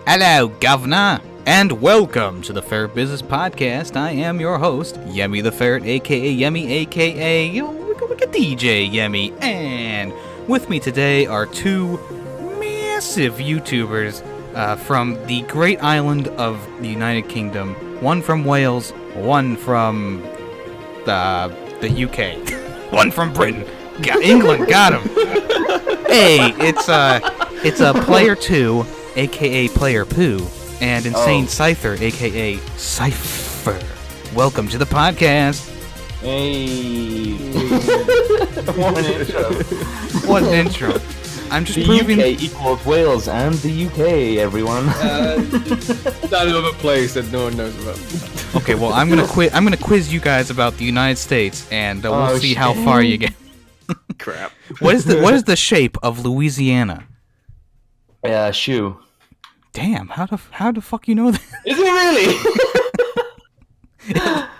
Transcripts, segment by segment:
Hello, Governor, and welcome to the Ferret Business Podcast. I am your host, Yemmy the Ferret, aka Yemmy, aka DJ Yemmy, and with me today are two massive YouTubers from the great island of the United Kingdom. One from Wales, one from the UK, one from Britain. England, got him. Hey, it's a Playertwo, aka Player Poo, and Insane Syther, aka Cypher. Welcome to the podcast. Hey. What an intro. What an intro. I'm just the proving... UK equals Wales and the UK, everyone. That other place that no one knows about. Okay, well, I'm gonna quiz you guys about the United States, and we'll see how far you get. Crap. What is the shape of Louisiana? Shoe. Damn, how the fuck you know that? Is it really?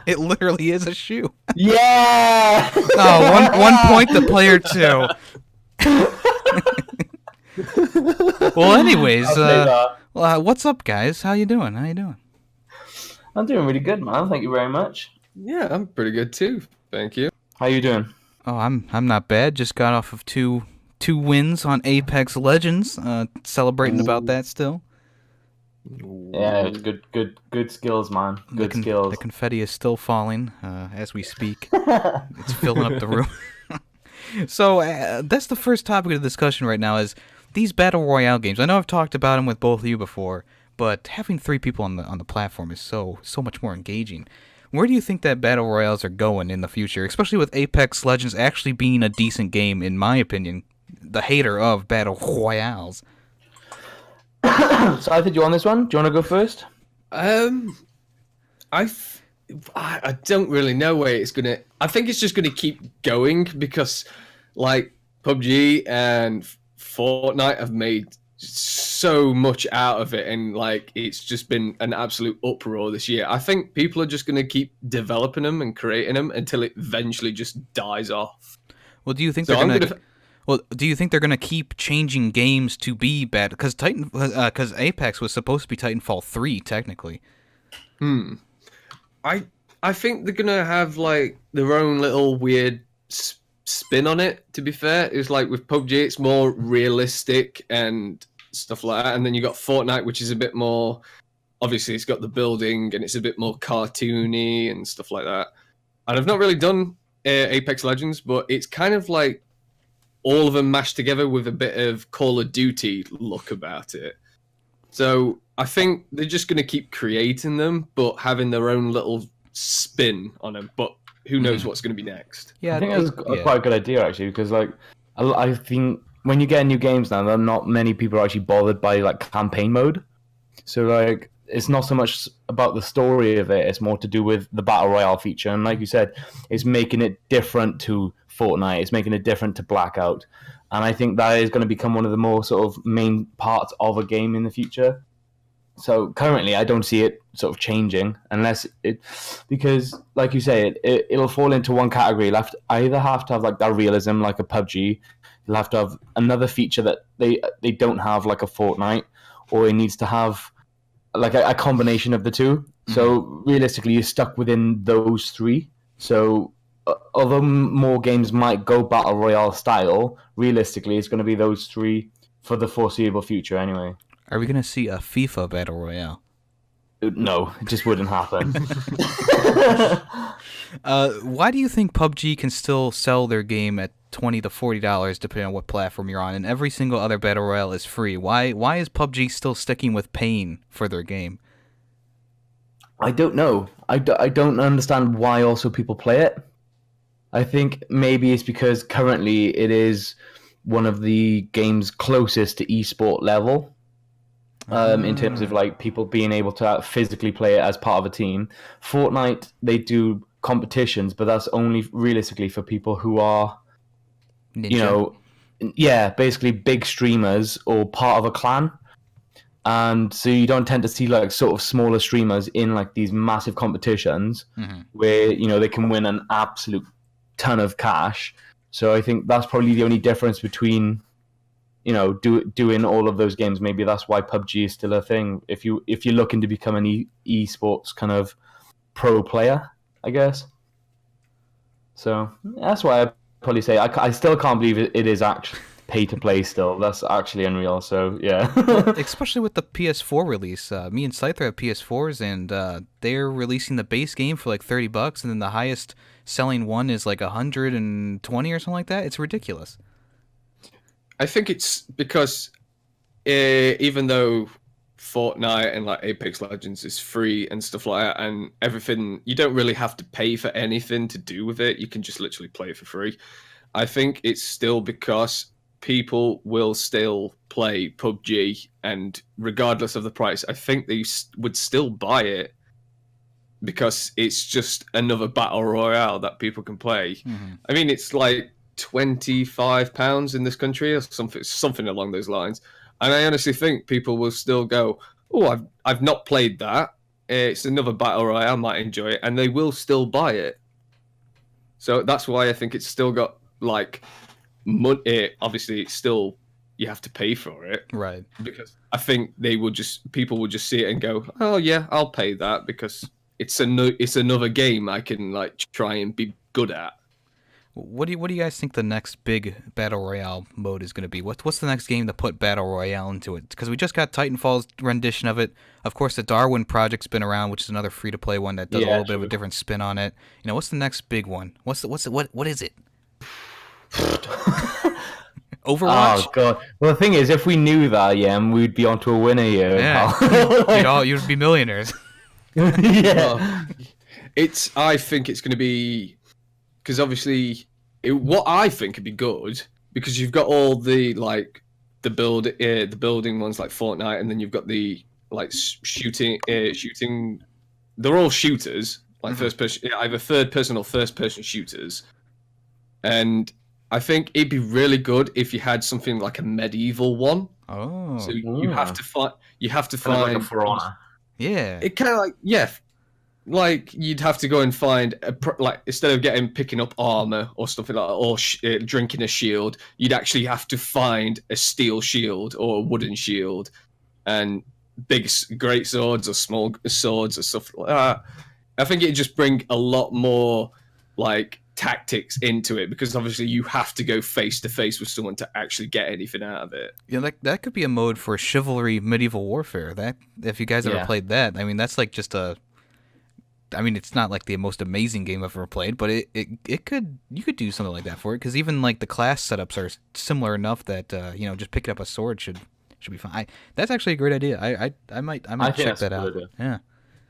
It literally is a shoe. Yeah! Oh, one point to Player2. Well, anyways, what's up, guys? How you doing? I'm doing really good, man. Thank you very much. Yeah, I'm pretty good too. Thank you. How you doing? Oh, I'm not bad. Just got off of two wins on Apex Legends. Celebrating about that still. Yeah, it's good skills, man. Good skills. The confetti is still falling as we speak. It's filling up the room. So that's the first topic of the discussion right now is these Battle Royale games. I know I've talked about them with both of you before, but having three people on the platform is so much more engaging. Where do you think that Battle Royales are going in the future, especially with Apex Legends actually being a decent game, in my opinion, the hater of Battle Royales? So I think you on this one. Do you want to go first? I don't really know where it's gonna. I think it's just gonna keep going because, like, PUBG and Fortnite have made so much out of it, and like it's just been an absolute uproar this year. I think people are just gonna keep developing them and creating them until it eventually just dies off. Well, do you think do you think they're gonna keep changing games to be bad? Because Apex was supposed to be Titanfall 3 technically. I think they're gonna have like their own little weird spin on it. To be fair, it's like with PUBG, it's more realistic and stuff like that, and then you got Fortnite, which is a bit more. Obviously, it's got the building and it's a bit more cartoony and stuff like that. And I've not really done Apex Legends, but it's kind of like all of them mashed together with a bit of Call of Duty look about it. So I think they're just going to keep creating them, but having their own little spin on them. But who knows what's going to be next? Yeah, I think that's quite a good idea, actually, because like I think when you get new games now, there are not many people are actually bothered by like campaign mode. So like it's not so much about the story of it; it's more to do with the Battle Royale feature. And like you said, it's making it different to Fortnite. It's making it different to Blackout. And I think that is going to become one of the more sort of main parts of a game in the future. So currently, I don't see it sort of changing unless because like you say, it'll fall into one category. You'll either have to have like that realism, like a PUBG. You'll have to have another feature that they don't have, like a Fortnite, or it needs to have like a combination of the two. Mm-hmm. So realistically, you're stuck within those three. So although more games might go Battle Royale style, realistically, it's going to be those three for the foreseeable future anyway. Are we going to see a FIFA Battle Royale? No, it just wouldn't happen. Why do you think PUBG can still sell their game at $20 to $40, depending on what platform you're on, and every single other Battle Royale is free? Why is PUBG still sticking with paying for their game? I don't know. I don't understand why also people play it. I think maybe it's because currently it is one of the games closest to esport level. In terms of like people being able to physically play it as part of a team. Fortnite, they do competitions, but that's only realistically for people who are, Ninja. Basically big streamers or part of a clan. And so you don't tend to see like sort of smaller streamers in like these massive competitions where, they can win an absolute ton of cash. So I think that's probably the only difference between doing all of those games. Maybe that's why PUBG is still a thing. If you're looking to become an esports kind of pro player, I guess. So that's why I probably say I still can't believe it is actually pay to play still. That's actually unreal. So yeah. Especially with the PS4 release. Me and Syther have PS4s, and they're releasing the base game for like $30, and then the highest selling one is like 120 or something like that. It's ridiculous. I think it's because even though Fortnite and like Apex Legends is free and stuff like that, and everything, you don't really have to pay for anything to do with it. You can just literally play it for free. I think it's still because people will still play PUBG, and regardless of the price, I think they would still buy it because it's just another battle royale that people can play. Mm-hmm. I mean, it's like £25 in this country or something along those lines. And I honestly think people will still go, oh, I've not played that. It's another battle royale, I might enjoy it, and they will still buy it. So that's why I think it's still got like money. Obviously, it's still, you have to pay for it, right? Because I think people will just see it and go, oh yeah, I'll pay that because it's another game I can like try and be good at. What do you guys think the next big Battle Royale mode is going to be? What's the next game to put Battle Royale into it? Because we just got Titanfall's rendition of it. Of course, the Darwin Project's been around, which is another free-to-play one that does a little bit of a different spin on it. What's the next big one? What is it? Overwatch? Oh god. Well, the thing is, if we knew that, we'd be onto a winner here. Yeah, you'd be millionaires. Yeah. I think it's going to be, because obviously, what I think would be good, because you've got all the like the building ones like Fortnite, and then you've got the like shooting. They're all shooters, like first person, either third person or first person shooters. And I think it'd be really good if you had something like a medieval one. Oh, so you have to find. Like a For Honor. Yeah, it kind of like you'd have to go and find instead of picking up armor or something like that, or drinking a shield, you'd actually have to find a steel shield or a wooden shield, and great swords or small swords or stuff like that. I think it'd just bring a lot more like tactics into it, because obviously you have to go face to face with someone to actually get anything out of it. Yeah, that could be a mode for chivalry medieval warfare. That, if you guys ever played that, I mean, that's like just it's not like the most amazing game I've ever played, but you could do something like that for it, because even like the class setups are similar enough that just picking up a sword should be fine. That's actually a great idea. I might check that out. Idea. Yeah,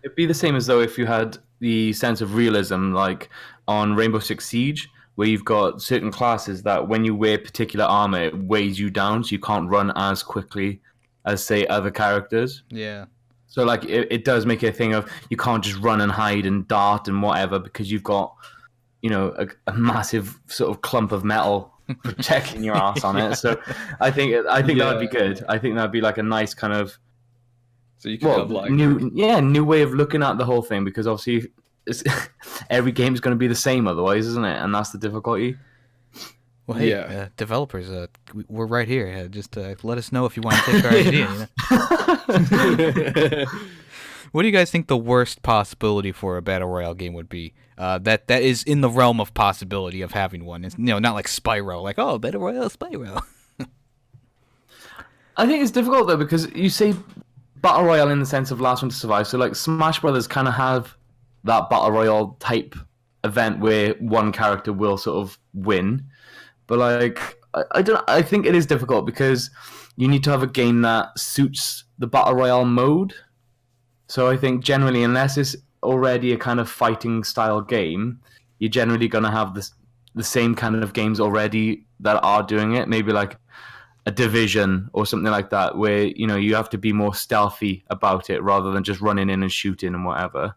it'd be the same as though if you had the sense of realism, like on Rainbow Six Siege, where you've got certain classes that when you wear particular armor, it weighs you down, so you can't run as quickly as say other characters. Yeah. So like it does make it a thing of you can't just run and hide and dart and whatever, because you've got a massive sort of clump of metal protecting your ass on it. So I think that would be good. I think that'd be like a nice kind of you can have like new way of looking at the whole thing, because obviously every game is going to be the same otherwise, isn't it? And that's the difficulty. Well, hey, developers, we're right here. Just let us know if you want to take our idea. What do you guys think the worst possibility for a Battle Royale game would be? That is in the realm of possibility of having one. It's, not like Spyro, like, oh, Battle Royale, Spyro. I think it's difficult, though, because you say Battle Royale in the sense of last one to survive. So, like, Smash Brothers kind of have that Battle Royale type event where one character will sort of win. But like, I think it is difficult because you need to have a game that suits the Battle Royale mode. So I think generally, unless it's already a kind of fighting style game, you're generally going to have the same kind of games already that are doing it. Maybe like a Division or something like that, where you have to be more stealthy about it rather than just running in and shooting and whatever.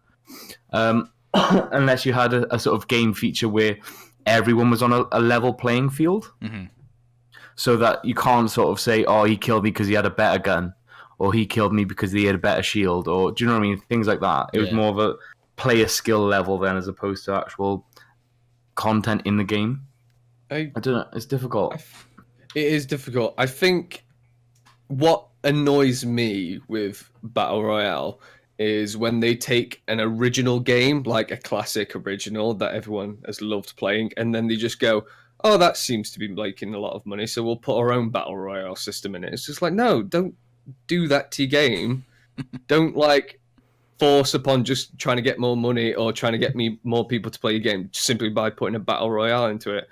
Unless you had a sort of game feature where everyone was on a level playing field, so that you can't sort of say, oh, he killed me because he had a better gun, or he killed me because he had a better shield, or do you know what I mean? Things like that. It was more of a player skill level then, as opposed to actual content in the game. I don't know. It's difficult. It is difficult. I think what annoys me with Battle Royale is when they take an original game, like a classic original that everyone has loved playing, and then they just go, oh, that seems to be making a lot of money, so we'll put our own Battle Royale system in it. It's just like, no, don't do that to your game. Don't, like, force upon just trying to get more money or trying to get me more people to play your game simply by putting a Battle Royale into it.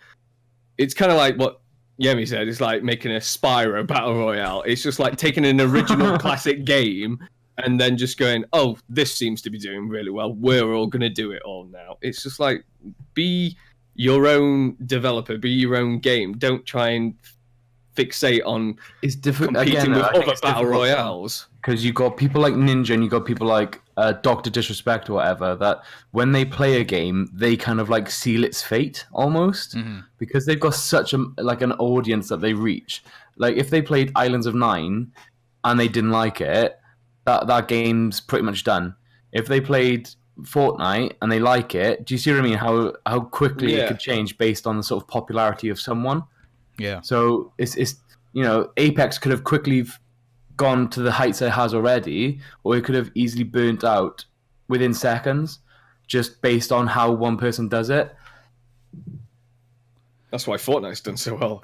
It's kind of like what Yemmy said, it's like making a Spyro Battle Royale. It's just like taking an original classic game and then just going, oh, this seems to be doing really well. We're all going to do it all now. It's just like, be your own developer, be your own game. Don't try and fixate on competing with other Battle Royales. Because you got people like Ninja and you got people like Dr. Disrespect or whatever, that when they play a game, they kind of like seal its fate almost, because they've got such an audience that they reach. Like if they played Islands of Nine and they didn't like it, that game's pretty much done. If they played Fortnite and they like it, do you see what I mean? How quickly it could change based on the sort of popularity of someone. Yeah. So it's Apex could have quickly gone to the heights it has already, or it could have easily burnt out within seconds, just based on how one person does it. That's why Fortnite's done so well.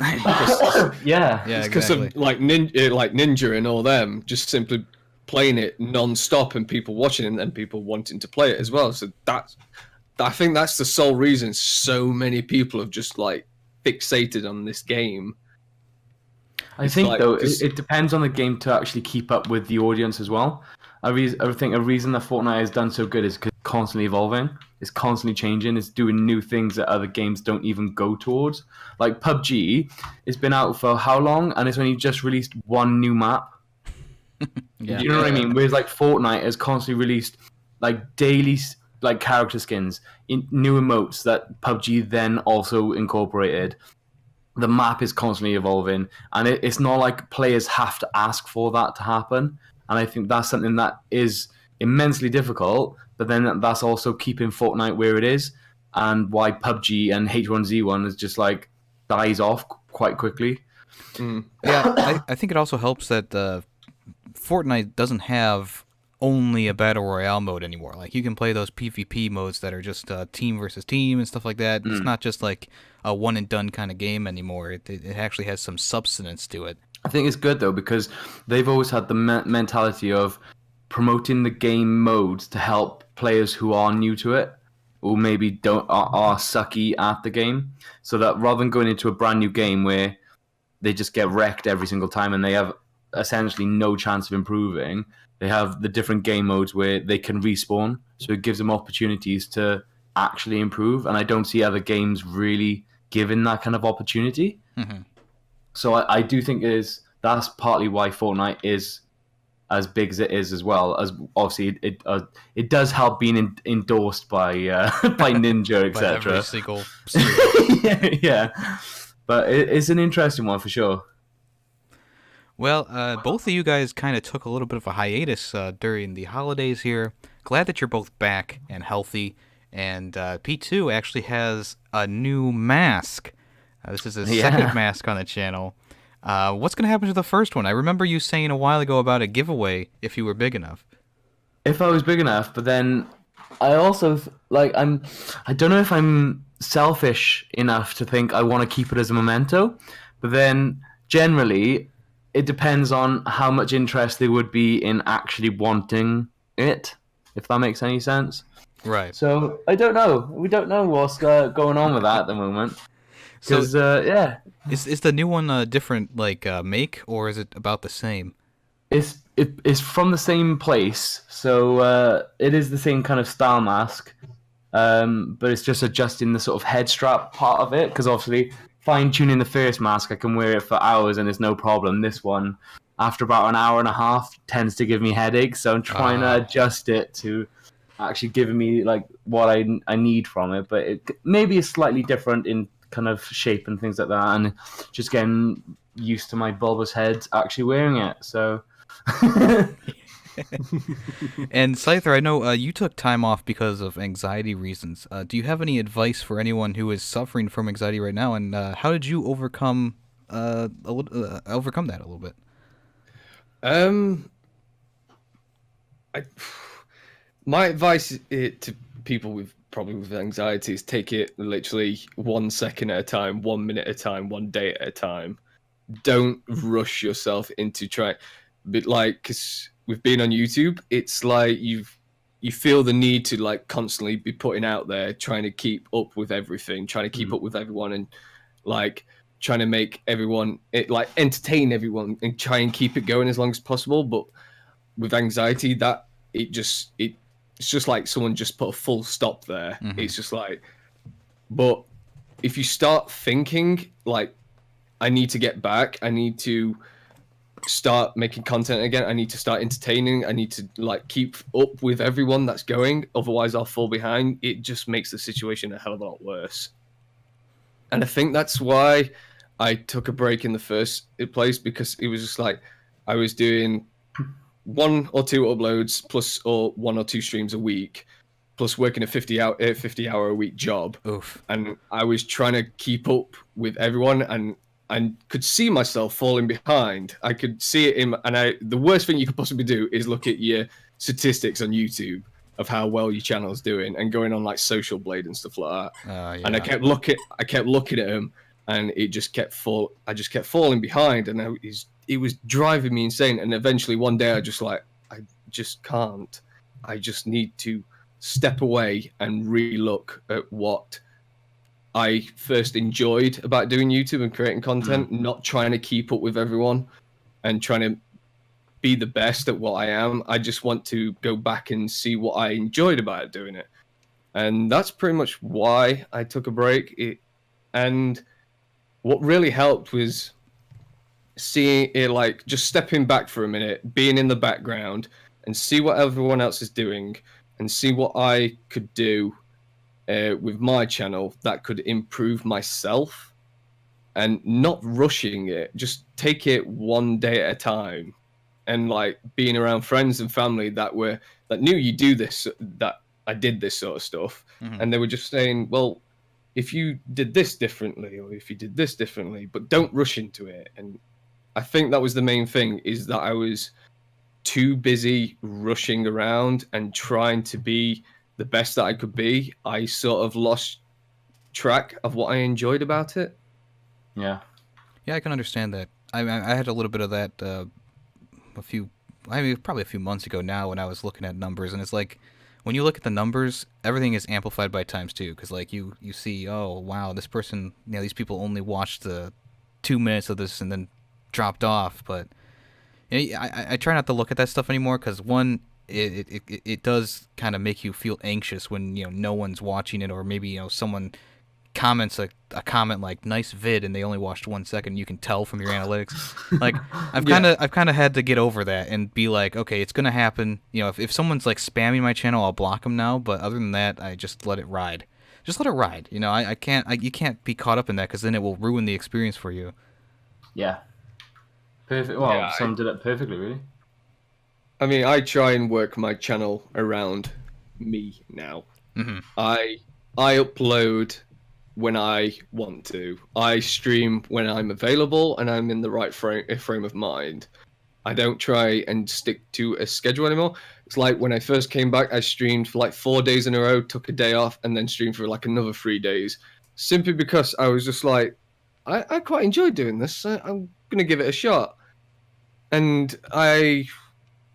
Yeah, it's because of like Ninja and all them just simply playing it non-stop and people watching and then people wanting to play it as well. So I think that's the sole reason so many people have just like fixated on this game. I think it depends on the game to actually keep up with the audience as well. I think a reason that Fortnite has done so good is because it's constantly evolving, it's constantly changing, it's doing new things that other games don't even go towards. Like PUBG, it's been out for how long, and it's only just released one new map. Yeah. You know what I mean? Whereas like Fortnite has constantly released like daily like character skins, new emotes that PUBG then also incorporated. The map is constantly evolving, and it's not like players have to ask for that to happen. And I think that's something that is immensely difficult, but then that's also keeping Fortnite where it is, and why PUBG and H1Z1 is just like dies off quite quickly. Yeah, I think it also helps that Fortnite doesn't have only a Battle Royale mode anymore. Like, you can play those PvP modes that are just team versus team and stuff like that. It's not just like a one-and-done kind of game anymore. It actually has some substance to it. I think it's good, though, because they've always had the mentality of promoting the game modes to help players who are new to it, or maybe are sucky at the game, so that rather than going into a brand new game where they just get wrecked every single time and they have essentially no chance of improving, they have the different game modes where they can respawn, so it gives them opportunities to actually improve, and I don't see other games really given that kind of opportunity. So I do think that's partly why Fortnite is as big as it is, as well as obviously it does help being endorsed by by Ninja, etc. By every single studio. yeah, but it's an interesting one for sure. Well, both of you guys kind of took a little bit of a hiatus during the holidays here. Glad that you're both back and healthy. And P2 actually has a new mask. This is his second mask on the channel. What's going to happen to the first one? I remember you saying a while ago about a giveaway if you were big enough. If I was big enough, but then I also, I don't know if I'm selfish enough to think I want to keep it as a memento, but then generally it depends on how much interest there would be in actually wanting it, if that makes any sense. Right. So I don't know. We don't know what's going on with that at the moment. Because is the new one a different make, or is it about the same? It's from the same place, so it is the same kind of style mask, but it's just adjusting the sort of head strap part of it. Because obviously, fine tuning the first mask, I can wear it for hours and it's no problem. This one, after about an hour and a half, tends to give me headaches. So I'm trying to adjust it to actually giving me what I need from it, but it maybe is slightly different in kind of shape and things like that, and just getting used to my bulbous head actually wearing it. So And Syther, I know you took time off because of anxiety reasons. Do you have any advice for anyone who is suffering from anxiety right now, and how did you overcome overcome that a little bit? I, my advice to people with anxiety is take it literally 1 second at a time, 1 minute at a time, 1 day at a time. Don't rush yourself into trying. But like, because we've been on YouTube, it's like you feel the need to like constantly be putting out there, trying to keep up with everything, trying to keep up with everyone, and like trying to make everyone entertain everyone and try and keep it going as long as possible. But with anxiety, that it's just like someone just put a full stop there. It's just like, but if you start thinking like, I need to get back, I need to start making content again, I need to start entertaining, I need to like keep up with everyone that's going, otherwise I'll fall behind, it just makes the situation a hell of a lot worse. And I think that's why I took a break in the first place, because it was just like I was doing 1 or 2 uploads plus or 1 or 2 streams a week, plus working a 50 hour a week job. Oof. And I was trying to keep up with everyone, and I could see myself falling behind. I could see it the worst thing you could possibly do is look at your statistics on YouTube of how well your channel's doing, and going on like Social Blade and stuff like that. Yeah. And I kept looking at him, and I just kept falling behind, and it was driving me insane. And eventually one day I just can't. I just need to step away and relook at what I first enjoyed about doing YouTube and creating content, not trying to keep up with everyone and trying to be the best at what I am. I just want to go back and see what I enjoyed about doing it. And that's pretty much why I took a break. And what really helped was seeing it, like just stepping back for a minute, being in the background and see what everyone else is doing and see what I could do with my channel that could improve myself, and not rushing it, just take it 1 day at a time, and like being around friends and family that knew you do this, that I did this sort of stuff, and they were just saying, well, if you did this differently, or if you did this differently, but don't rush into it. And I think that was the main thing, is that I was too busy rushing around and trying to be the best that I could be. I sort of lost track of what I enjoyed about it. Yeah, I can understand that. I had a little bit of that probably a few months ago now, when I was looking at numbers, and it's like, when you look at the numbers, everything is amplified by times 2, because like you see, oh wow, this person, these people only watched the 2 minutes of this and then dropped off. But I try not to look at that stuff anymore, because one, it does kind of make you feel anxious when no one's watching it, or maybe someone comments a comment like "nice vid" and they only watched 1 second. You can tell from your analytics. Like I've kind of had to get over that and be like, okay, it's gonna happen. If someone's like spamming my channel, I'll block them now. But other than that, I just let it ride. Just let it ride. You can't be caught up in that, because then it will ruin the experience for you. Yeah. Perfect. Well, some did it perfectly, really. I mean, I try and work my channel around me now. I upload when I want to. I stream when I'm available and I'm in the right frame of mind. I don't try and stick to a schedule anymore. It's like when I first came back, I streamed for like 4 days in a row, took a day off, and then streamed for like another 3 days. Simply because I was just like, I quite enjoy doing this. I'm going to give it a shot. And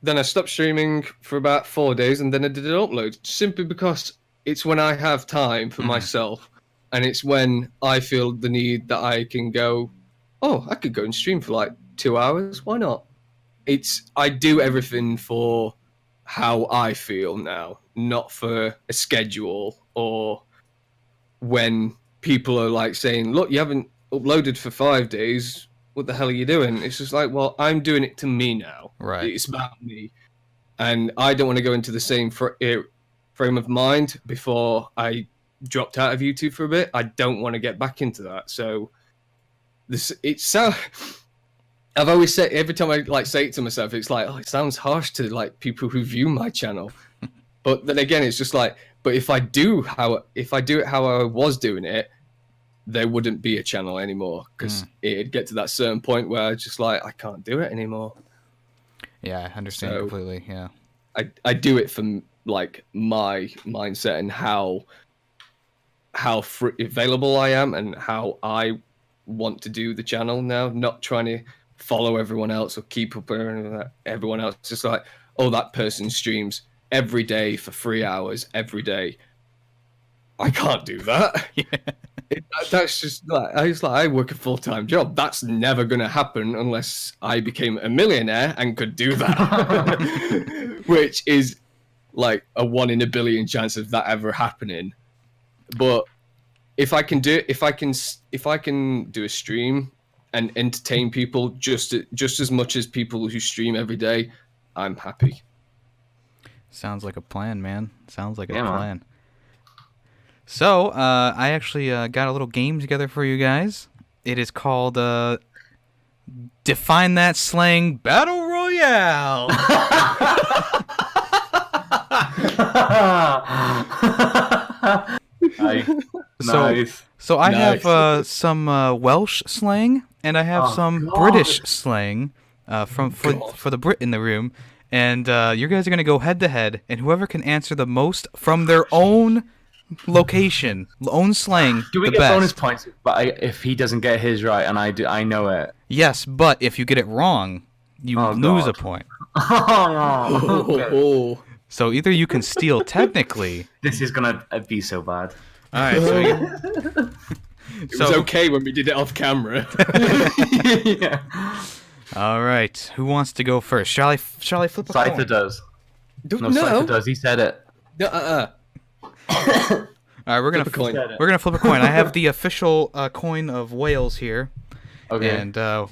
then I stopped streaming for about 4 days, and then I did an upload, simply because it's when I have time for myself, and it's when I feel the need that I can go, oh, I could go and stream for like 2 hours. Why not? I do everything for how I feel now, not for a schedule, or when people are like saying, look, you haven't uploaded for 5 days. What the hell are you doing? It's just like, well, I'm doing it to me now. Right. It's about me. And I don't want to go into the same frame of mind before I dropped out of YouTube for a bit. I don't want to get back into that. So I've always said, every time I say it to myself, it's like, oh, it sounds harsh to like people who view my channel. But then again, it's just like, but if I do it how I was doing it, there wouldn't be a channel anymore because it'd get to that certain point where I just like I can't do it anymore. Yeah, I understand completely. Yeah, I do it from like my mindset and how available I am and how I want to do the channel now. Not trying to follow everyone else or keep up with everyone else. Just like, oh, that person streams every day for 3 hours every day. I can't do that. Yeah. That's just like I work a full-time job. That's never going to happen unless I became a millionaire and could do that, which is like a 1 in a billion chance of that ever happening. But if I can do a stream and entertain people just as much as people who stream every day, I'm happy. Sounds like a plan, man. Sounds like a plan. So, I actually got a little game together for you guys. It is called Define That Slang Battle Royale. Nice. So I have some Welsh slang, and I have some British slang for the Brit in the room. And you guys are going to go head-to-head, and whoever can answer the most from their own location, own slang, do we get bonus points if he doesn't get his right and I know it? Yes, but if you get it wrong, you lose a point. Oh. So either you can steal technically. This is gonna be so bad. All right. It was okay when we did it off camera. Yeah. All right. Who wants to go first? Shall I flip a coin? Syther does. No, Syther does. He said it. All right, we're gonna flip a coin. I have the official coin of Wales here. Okay. And who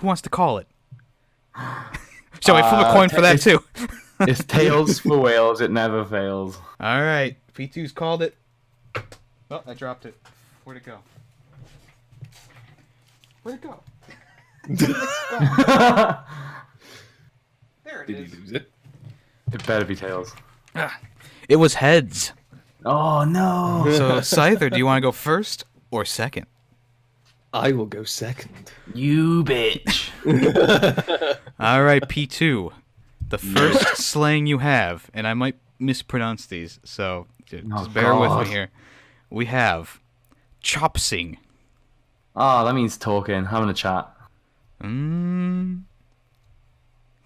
wants to call it? Shall we flip a coin for that too? It's tails for Wales. It never fails. All right, P2's called it. Oh, I dropped it. Where'd it go? Where'd it go? There it is. Did you lose it? It better be tails. It was heads. Oh no! So Syther, do you want to go first or second? I will go second. You bitch. All right, P2. The first slang you have, and I might mispronounce these, so just bear with me here. We have chopsing. Oh, that means talking, having a chat.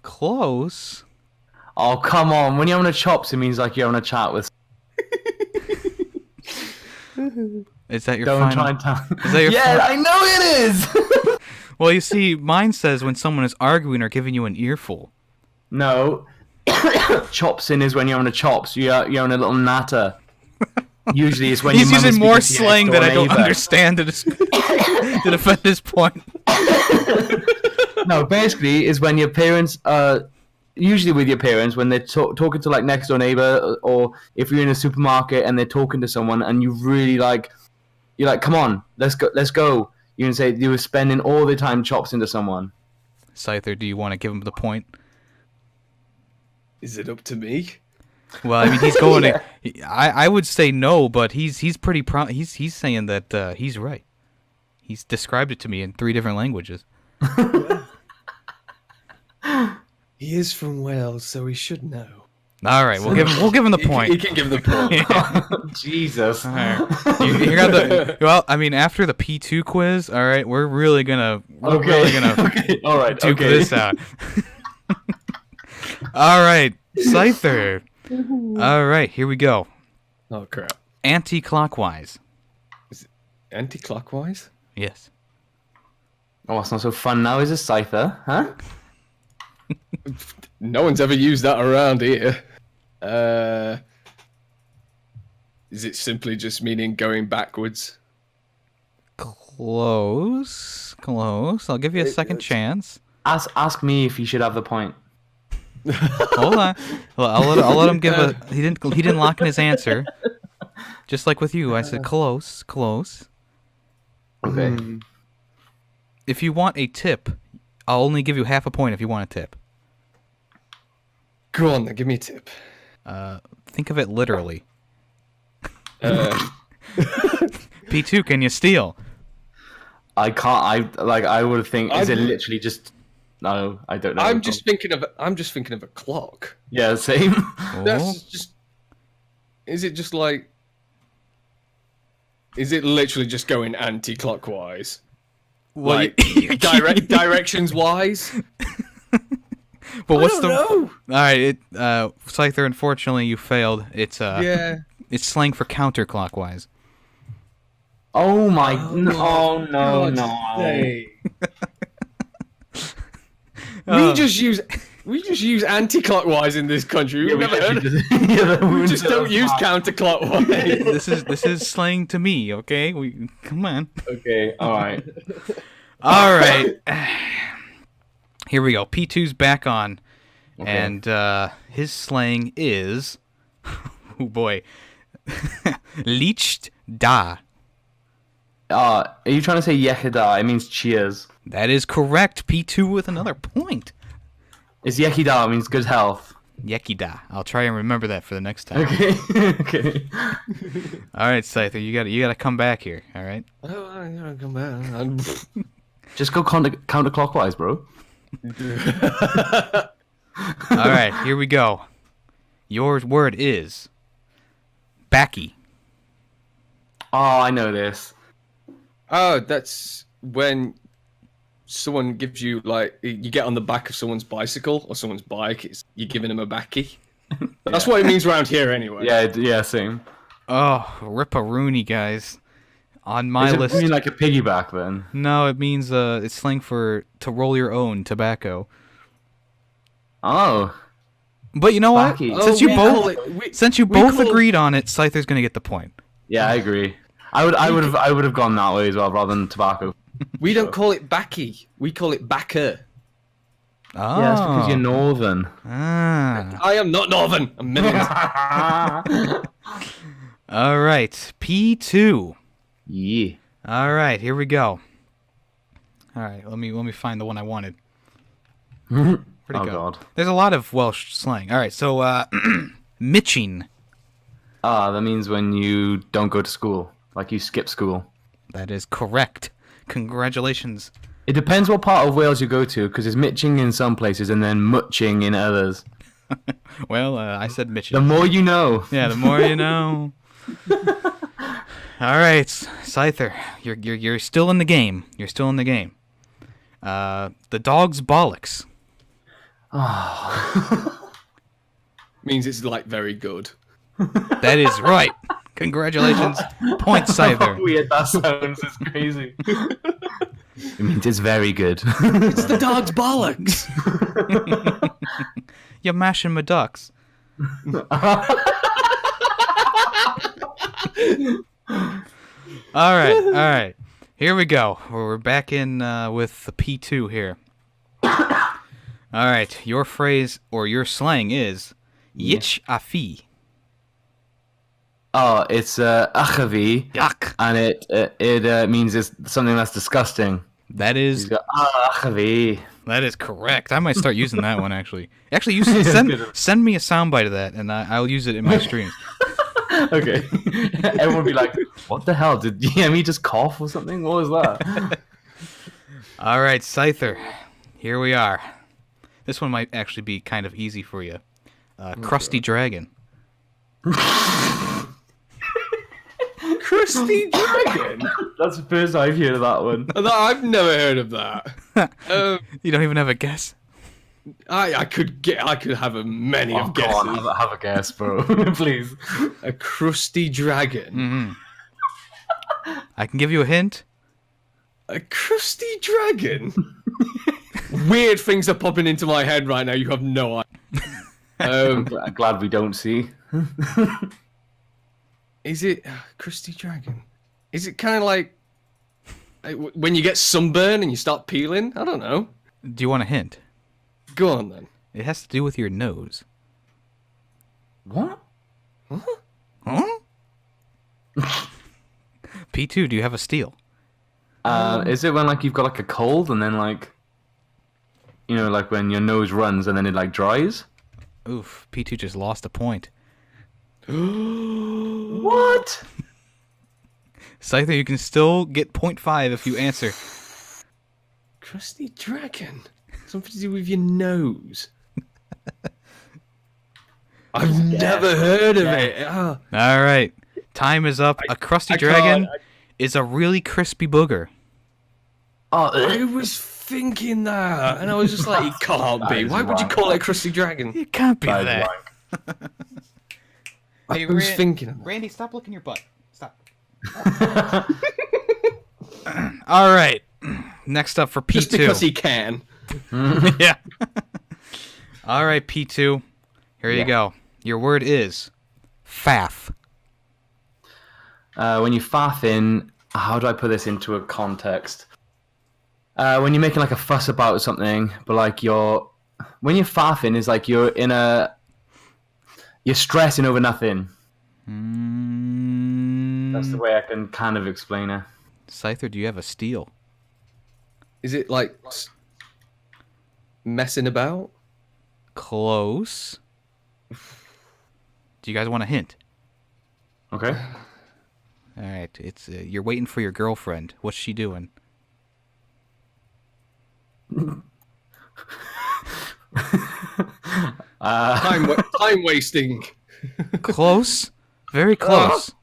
Close. Oh, come on. When you're having a chops, it means like you're having a chat with... Is that your Don't final... try and tell... Is that your I know it is! Well, you see, mine says when someone is arguing or giving you an earful. No. Chopsing is when you're having a chops. You're having a little natter. Usually it's when he's your mum using is more speaking to your slang that I don't neighbour. understand to defend his point. No, basically, is when your parents usually with your parents when they're talking to like next door neighbor, or if you're in a supermarket and they're talking to someone and you really you're like, come on, let's go. You can say you were spending all the time chops into someone. Syther, do you want to give him the point? Is it up to me? Well, I mean, he's going to. I would say no, but he's pretty he's saying that he's right. He's described it to me in 3 different languages. He is from Wales, so he should know. All right, we'll give him the point. He can give the point. Jesus. All right. You got the. Well, I mean, after the P2 quiz, all right, we're really gonna all right, duke this out. All right, Syther. All right, here we go. Oh crap! Anti-clockwise. Is it anti-clockwise? Yes. Oh, it's not so fun now, is it, Syther? Huh? No one's ever used that around here. Is it simply just meaning going backwards? Close. I'll give you a second chance. Ask me if he should have the point. Hold on. Well, I'll let him give a. He didn't lock in his answer. Just like with you, I said close. Okay. If you want a tip, I'll only give you half a point if you want a tip. Go on, then, give me a tip. Think of it literally. P2, can you steal? I can't. I would think. Is it literally just? No, I don't know. I'm just thinking of a clock. Yeah, same. That's just. Is it just like? Is it literally just going anti-clockwise? Well, like directions wise? But what's I don't know. All right, Syther, unfortunately, you failed. It's It's slang for counterclockwise. Oh my! No! We just use anti-clockwise in this country. We've never heard of it. We just don't use counterclockwise. This is slang to me, okay? Come on. Okay, all right. All right. Here we go. P2's back on. Okay. And his slang is oh boy. Leached da. Are you trying to say yekida? It means cheers. That is correct. P2 with another point. It's yekida. It means good health. Yekida. I'll try and remember that for the next time. Okay. Okay. All right, Syther, you got to come back here. All right. Oh, I'm gonna come back. Just go counterclockwise, bro. All right, here we go. Your word is backy. Oh, I know this. Oh, that's when someone gives you, like, you get on the back of someone's bicycle or someone's bike. You're giving them a backy. That's what it means around here, anyway. Yeah, same. Oh, rip-a-rooney, guys. On my Does it list. mean like a piggyback then? No, it means it's slang for to roll your own tobacco. Oh. But you know what? Backy. Since you both agreed on it, Syther's gonna get the point. Yeah, I agree. I would have gone that way as well rather than tobacco. We don't call it backy. We call it backer. Oh. Yeah, that's because you're northern. Ah. I am not northern. I'm Midlands. All right, P2. Yeah. All right, here we go. All right, let me find the one I wanted. Where'd it go? God. There's a lot of Welsh slang. All right, so mitching. That means when you don't go to school, like you skip school. That is correct. Congratulations. It depends what part of Wales you go to, because there's mitching in some places and then mutching in others. Well, I said mitching. The more you know. Yeah, the more you know. All right, Syther, you're still in the game. You're still in the game. The dog's bollocks. Means it's, like, very good. That is right. Congratulations. Point, Syther. How weird that sounds. It's crazy. It means it's very good. It's the dog's bollocks. You're mashing my ducks. All right. Here we go. We're back in with the P2 here. All right, your phrase or your slang is yitch afi. Oh, it's achavi. Yuck. And it means it's something that's disgusting. That He's is got achavi. that is correct. I might start using that one actually. Actually, you send me a soundbite of that, and I'll use it in my streams. Okay. Everyone will be like, what the hell? Did Yemmy just cough or something? What was that? All right, Syther, here we are. This one might actually be kind of easy for you. Crusty Dragon. Crusty Dragon? That's the first I've heard of that one. No, I've never heard of that. You don't even have a guess? I could have many of Go guesses. on, have a guess, bro. Please. A crusty dragon. Mm-hmm. I can give you a hint. A crusty dragon? Weird things are popping into my head right now. You have no idea. I'm glad we don't see. Is it crusty dragon? Is it kind of like when you get sunburn and you start peeling? I don't know. Do you want a hint? Go on then. It has to do with your nose. What? Huh? P2, do you have a steal? Is it when like you've got like a cold and then like, you know, like when your nose runs and then it like dries? Oof, P2 just lost a point. What? Syther, you can still get 0.5 if you answer. Crusty dragon. Something to do with your nose. I've never heard of it. Oh. All right. Time is up. A crusty dragon is a really crispy booger. Oh, I was thinking that, and I was just like, it can't be. Why would you call it a crusty dragon? It can't be that. I was thinking of that. Randy, stop licking your butt. Stop. All right. Next up for P2. Just because he can. Yeah. All right, P2. Here you go. Your word is faff. When you faff in, how do I put this into a context? When you're making like a fuss about something, but like when you're faffing is like you're stressing over nothing. That's the way I can kind of explain it. Syther, do you have a steal? Is it like messing about? Close. Do you guys want a hint? Okay. All right, it's you're waiting for your girlfriend. What's she doing? Time wasting. Close. Very close.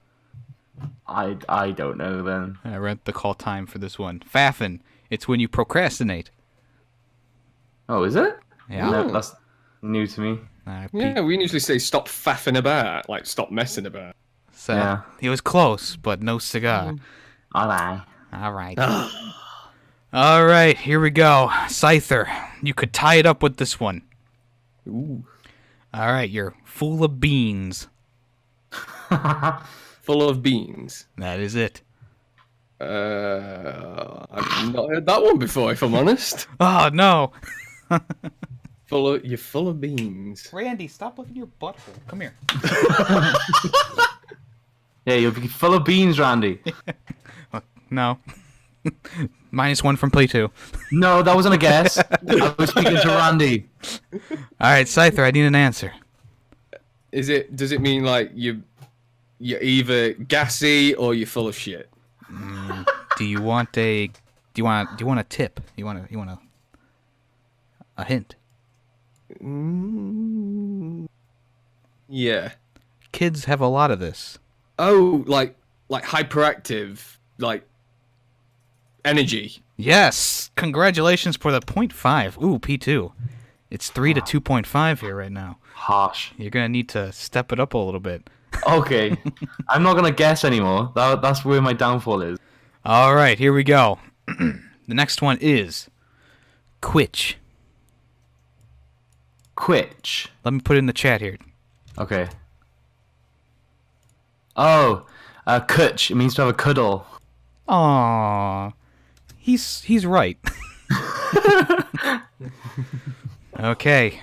I don't know then. I read the call time for this one. Faffin. It's when you procrastinate. Oh, is it? Yeah. No, that's new to me. Yeah, we usually say stop faffing about, like stop messing about. So Yeah. he was close, but no cigar. All right. All right. All right, here we go. Syther, you could tie it up with this one. Ooh. All right, you're full of beans. Full of beans. That is it. I've not heard that one before, if I'm honest. Oh, no. You're full of beans. Randy, stop licking your butthole. Come here. Yeah, you'll be full of beans, Randy. No. -1 from Play 2. No, that wasn't a guess. I was speaking to Randy. All right, Syther, I need an answer. Does it mean like you're either gassy or you're full of shit? Do you want a tip? You want a hint? Yeah. Kids have a lot of this. Oh, like hyperactive, like energy. Yes. Congratulations for the 0.5. Ooh, P2. It's 3 to 2.5 here right now. Harsh. You're gonna need to step it up a little bit. Okay. I'm not gonna guess anymore. That's where my downfall is. All right, here we go. The next one is quitch. Quitch. Let me put it in the chat here. Okay. Oh, kutch. It means to have a cuddle. Aww. He's right. Okay.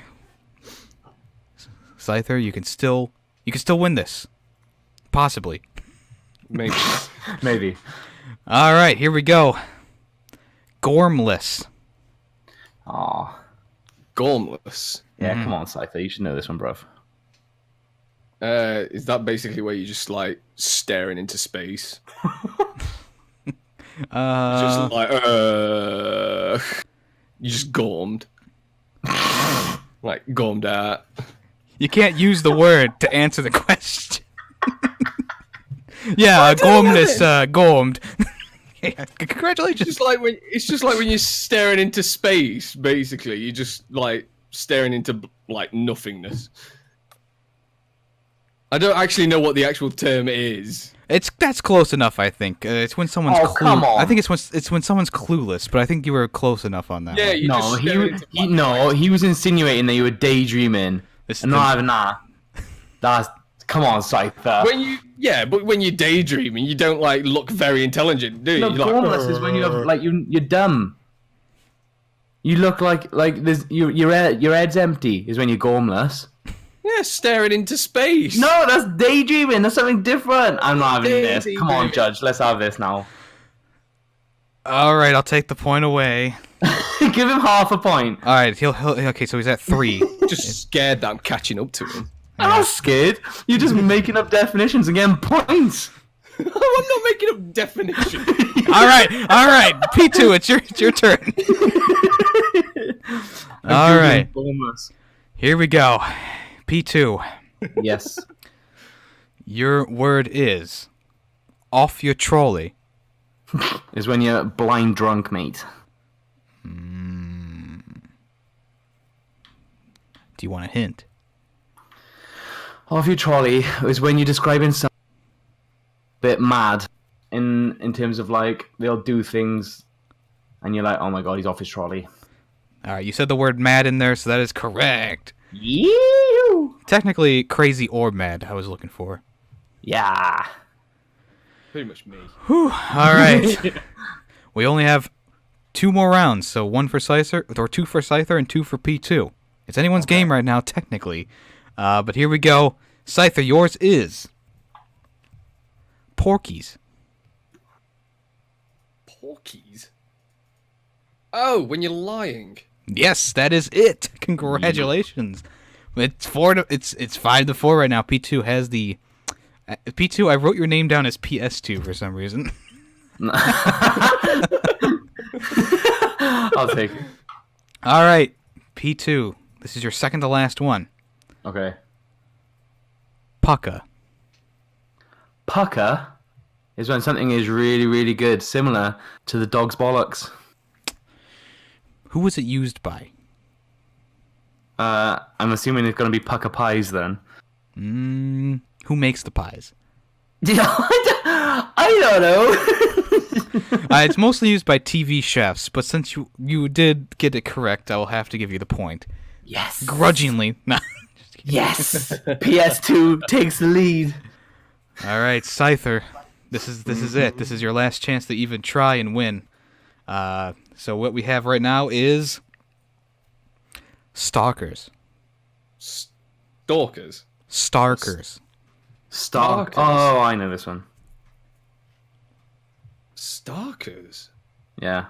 Syther, you can still win this. Possibly. Maybe. Maybe. All right, here we go. Gormless. Aw. Gormless. Yeah, come on, Syther. You should know this one, bruv. Is that basically where you're just like staring into space? Just like you just gormed. Like gormed out. You can't use the word to answer the question. Yeah, gormless, gormed. Yeah, congratulations. It's just like when you're staring into space, basically. You're just like staring into like nothingness. I don't actually know what the actual term is. That's close enough, I think. It's when someone's come on. I think it's when someone's clueless, but I think you were close enough on that. Yeah, one. you just staring into black he was insinuating that you were daydreaming. This is And not having that. Come on, Syther. But when you're daydreaming, you don't like look very intelligent, do you? No, You're gormless is when you have like you're dumb. You look like there's your head's empty. Is when you're gormless. yeah, staring into space. No, that's daydreaming. That's something different. I'm not having this. Come on, Judge. Let's have this now. All right, I'll take the point away. Give him half a point. All right, he'll okay, so he's at 3. Just scared that I'm catching up to him. I'm not scared. You're just making up definitions and getting points. I'm not making up definition. All right. P2, it's your turn. All right. Here we go. P2. Yes. Your word is off your trolley. Is when you're blind drunk, mate. Do you want a hint? Off your trolley is when you're describing something a bit mad in terms of like they'll do things and you're like, oh my god, he's off his trolley. All right, you said the word mad in there, so that is correct. Yew! Technically, crazy or mad, I was looking for. Yeah. Pretty much me. Whew. All right. We only have 2 more rounds, so 1 for Syther, or 2 for Syther, and 2 for P2. It's anyone's game right now, technically. But here we go. Syther, yours is Porkies. Porkies? Oh, when you're lying. Yes, that is it. Congratulations. It's 5-4 right now. P2 has the P2. I wrote your name down as PS2 for some reason. I'll take it. All right, P2. This is your second to last one. Okay. Pucka. Pucker is when something is really, really good, similar to the dog's bollocks. Who was it used by? I'm assuming it's going to be Pucker Pies then. Who makes the pies? I don't know. It's mostly used by TV chefs, but since you did get it correct, I will have to give you the point. Yes. Grudgingly. Nah. Yes. PS2 takes the lead. All right, Syther. This is it. This is your last chance to even try and win. So what we have right now is Stalkers. Stalkers? Starkers. Stark. Oh, I know this one. Stalkers? Yeah.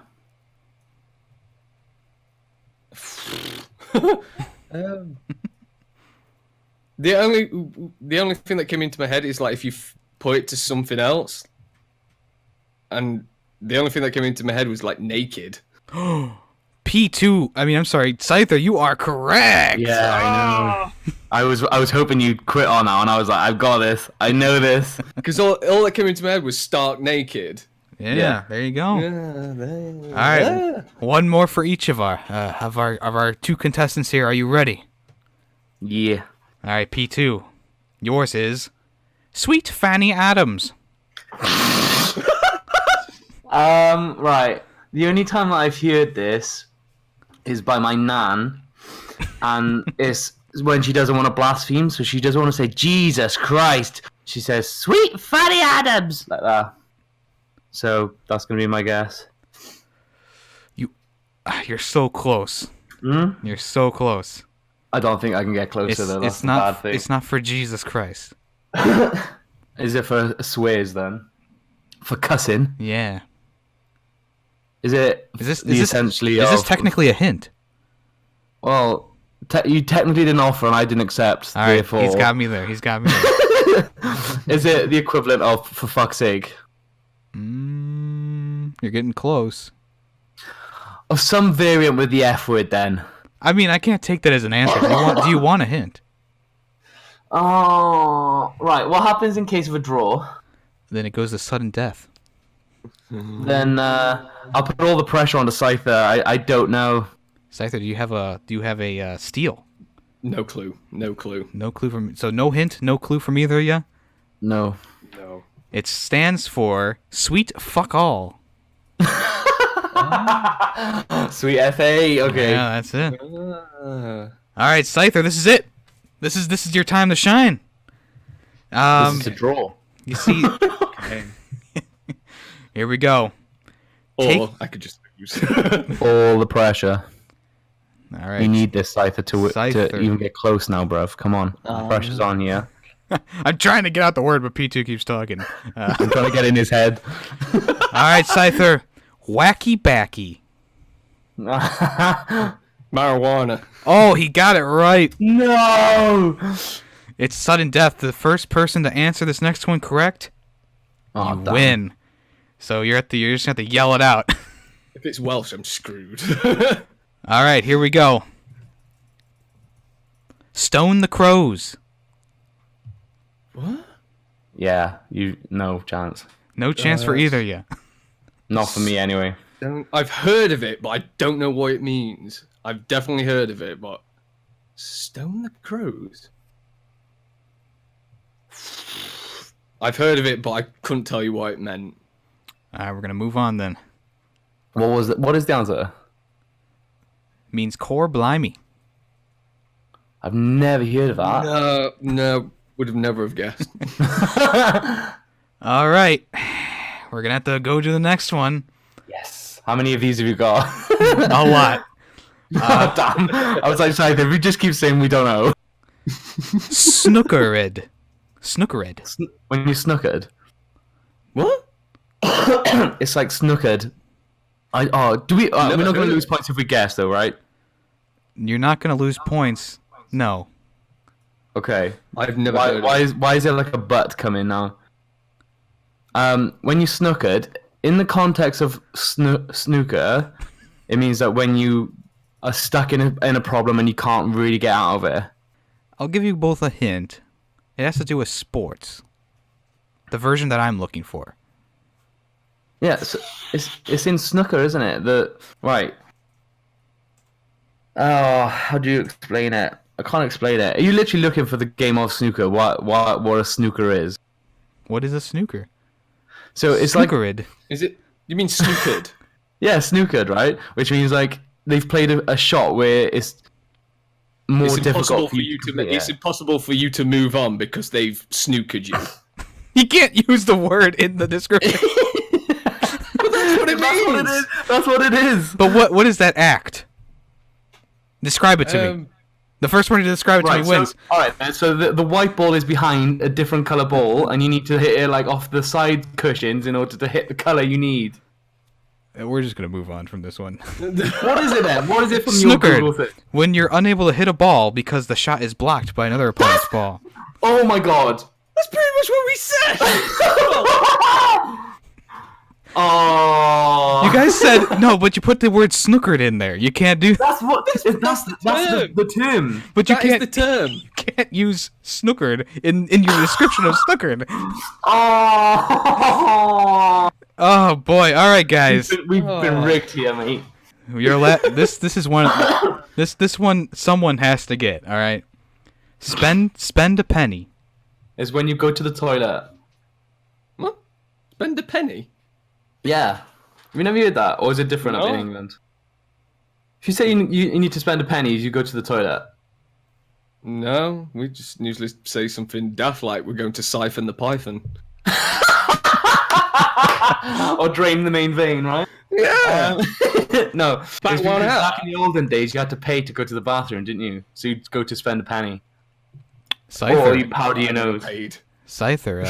The only thing that came into my head is like if you put it to something else, and the only thing that came into my head was like naked. P2. I'm sorry, Syther. You are correct. Yeah, I know. I was hoping you'd quit on that one. I was like, I've got this. I know this. Because all that came into my head was stark naked. Yeah. There you go. Yeah, All right, one more for each of our 2 contestants here. Are you ready? Yeah. All right, P2. Yours is Sweet Fanny Adams. Right. The only time that I've heard this is by my nan, and it's when she doesn't want to blaspheme, so she doesn't want to say Jesus Christ. She says Sweet Fanny Adams like that. So that's gonna be my guess. You're so close. You're so close. I don't think I can get closer though. That's the bad thing. It's not for Jesus Christ. Is it for swears then? For cussing? Yeah. Is it? Is this technically a hint? Well, you technically didn't offer, and I didn't accept. All right, therefore... he's got me there. Is it the equivalent of "for fuck's sake"? You're getting close. Of some variant with the F word, then. I can't take that as an answer. Do you want a hint? Oh, right. What happens in case of a draw? Then it goes to sudden death. Then I'll put all the pressure on the Syther. I don't know. Syther, do you have a steal? No clue. No clue. No clue from. So no hint, no clue from either of you. No. No. It stands for Sweet Fuck All. Sweet FA. Okay. Yeah, that's it. All right, Syther, this is it. This is your time to shine. This is a draw. You see. Here we go. Or I could just lose. All the pressure. All right. You need this Syther to Syther. even get close now, bruv. Come on. The pressure's on you. I'm trying to get out the word, but P2 keeps talking. I'm trying to get in his head. All right, Syther. Wacky Backy. Marijuana. Oh, he got it right. No! It's sudden death. The first person to answer this next one correct you win. So you're just going to have to yell it out. If it's Welsh, I'm screwed. All right, here we go. Stone the Crows. What? Yeah, no chance. No chance for either of you. Not for me, anyway. I've heard of it, but I don't know what it means. I've definitely heard of it, but Stone the Crows. I've heard of it, but I couldn't tell you what it meant. All right, we're going to move on then. What is the answer? Means core blimey. I've never heard of that. No, would have never have guessed. All right. We're going to have to go to the next one. Yes. How many of these have you got? A lot. Damn. I was like, sorry, if we just keep saying we don't know. Snookered. When you snookered? What? It's like snookered. We're not going to lose points if we guess, though, right? You're not going to lose points. No. Okay. I've never heard of it. Why is there like a but coming now? When you snookered, in the context of snooker, it means that when you are stuck in a problem and you can't really get out of it. I'll give you both a hint. It has to do with sports. The version that I'm looking for. Yeah, it's in snooker, isn't it? Right. Oh, how do you explain it? I can't explain it. Are you literally looking for the game of snooker? What a snooker is? What is a snooker? So it's Snookered. Is it? You mean snookered? Yeah, snookered, right? Which means like they've played a shot where it's more difficult for you to. It's impossible for you to move on because they've snookered you. You can't use the word in the description. But that's what it means. That's what it is. But what is that act? Describe it to me. The first one to describe it to me wins. All right, man. So the white ball is behind a different color ball, and you need to hit it like off the side cushions in order to hit the color you need. We're just gonna move on from this one. What is it then? What is it from Snookered. your Google thing? When you're unable to hit a ball because the shot is blocked by another opponent's ball. Oh my god. That's pretty much what we said. Oh. You guys said no, but you put the word snookered in there. You can't do that. That's the term. But you That is can't. the term. You can't use snookered in your description of snookered. Oh. Oh boy! All right, guys. We've been rigged here, mate. This is one. This one someone has to get. All right. Spend a penny. Is when you go to the toilet. What? Spend a penny? Yeah. Have you never heard that? Or is it different up in England? If you say you need to spend a penny, you go to the toilet. No, we just usually say something daft like we're going to siphon the python. Or drain the main vein, right? Yeah. No. Back one out. Back in the olden days, you had to pay to go to the bathroom, didn't you? So you'd go to spend a penny. Or you powder your nose. Paid. Syther,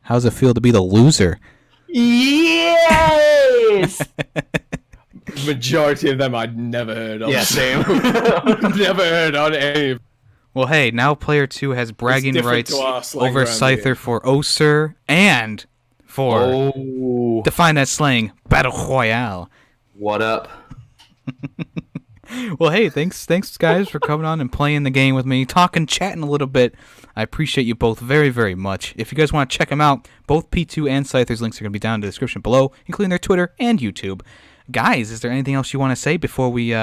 how's it feel to be the loser? Yes! Majority of them I'd never heard of. Yeah, same. Never heard on any. Well, hey, now Player 2 has bragging rights over Syther for Oh Sir and for define that slang, Battle Royale. What up? Well, hey, thanks guys for coming on and playing the game with me, chatting a little bit. I appreciate you both very, very much. If you guys want to check them out, both P2 and Syther's links are going to be down in the description below, including their Twitter and YouTube. Guys, is there anything else you want to say before we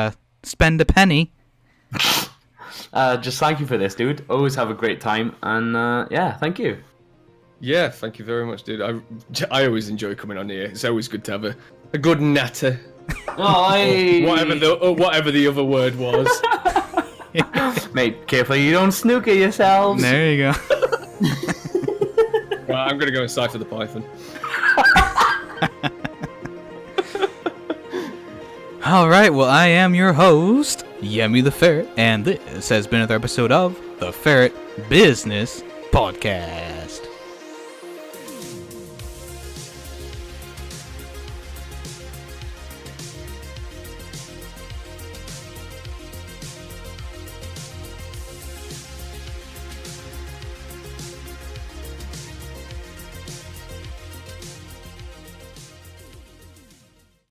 spend a penny? Just thank you for this, dude. Always have a great time, and yeah, thank you. Yeah, thank you very much, dude. I always enjoy coming on here. It's always good to have a good natter. Whatever the other word was. Mate, careful you don't snooker yourselves. There you go. Well, I'm going to go and cipher the python. All right, well, I am your host, Yemmy the Ferret, and this has been another episode of the Ferret Business Podcast.